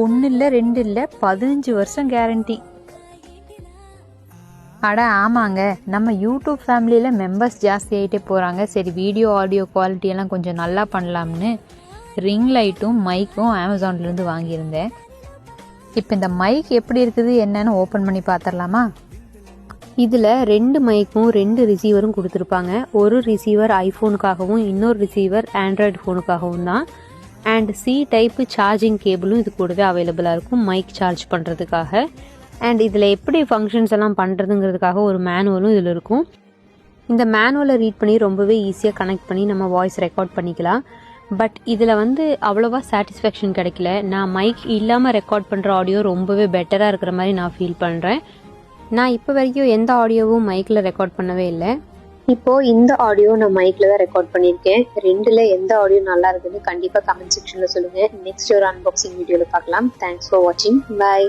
1 இல்லை 2 இல்லை 15 வருஷம் கேரண்டி. அட ஆமாங்க, நம்ம யூடியூப் ஃபேமிலியில் மெம்பர்ஸ் ஜாஸ்தி ஆகிட்டே போகிறாங்க. சரி வீடியோ ஆடியோ குவாலிட்டியெல்லாம் கொஞ்சம் நல்லா பண்ணலாம்னு ரிங் லைட்டும் மைக்கும் அமேசான்லேருந்து வாங்கியிருந்தேன். இப்போ இந்த மைக் எப்படி இருக்குது என்னன்னு ஓப்பன் பண்ணி பார்த்துடலாமா? இதில் 2 மைக்கும் 2 ரிசீவரும் கொடுத்துருப்பாங்க. ஒரு ரிசீவர் ஐஃபோனுக்காகவும் இன்னொரு ரிசீவர் ஆண்ட்ராய்டு ஃபோனுக்காகவும் தான். அண்ட் சி டைப்பு சார்ஜிங் கேபிளும் இது கூடவே அவைலபிளாக இருக்கும் மைக் சார்ஜ் பண்ணுறதுக்காக. அண்ட் இதில் எப்படி ஃபங்க்ஷன்ஸ் எல்லாம் பண்ணுறதுங்கிறதுக்காக ஒரு மேனுவலும் இதில் இருக்கும். இந்த மேனுவலை ரீட் பண்ணி ரொம்பவே ஈஸியாக கனெக்ட் பண்ணி நம்ம வாய்ஸ் ரெக்கார்ட் பண்ணிக்கலாம். பட் இதில் அவ்வளோவா சாட்டிஸ்ஃபேக்ஷன் கிடைக்கல. நான் மைக் இல்லாமல் ரெக்கார்ட் பண்ணுற ஆடியோ ரொம்பவே பெட்டராக இருக்கிற மாதிரி நான் ஃபீல் பண்ணுறேன். நான் இப்போ வரைக்கும் எந்த ஆடியோவும் மைக்கில் ரெக்கார்ட் பண்ணவே இல்லை. இப்போது இந்த ஆடியோ நான் மைக்கில் தான் ரெக்கார்ட் பண்ணியிருக்கேன். 2ல் எந்த ஆடியோ நல்லா இருக்குதுன்னு கண்டிப்பாக கமெண்ட் செக்ஷனில் சொல்லுங்கள். நெக்ஸ்ட் ஒரு அன்பாக்சிங் வீடியோவில் பார்க்கலாம். தேங்க்ஸ் ஃபார் வாட்சிங். பாய்.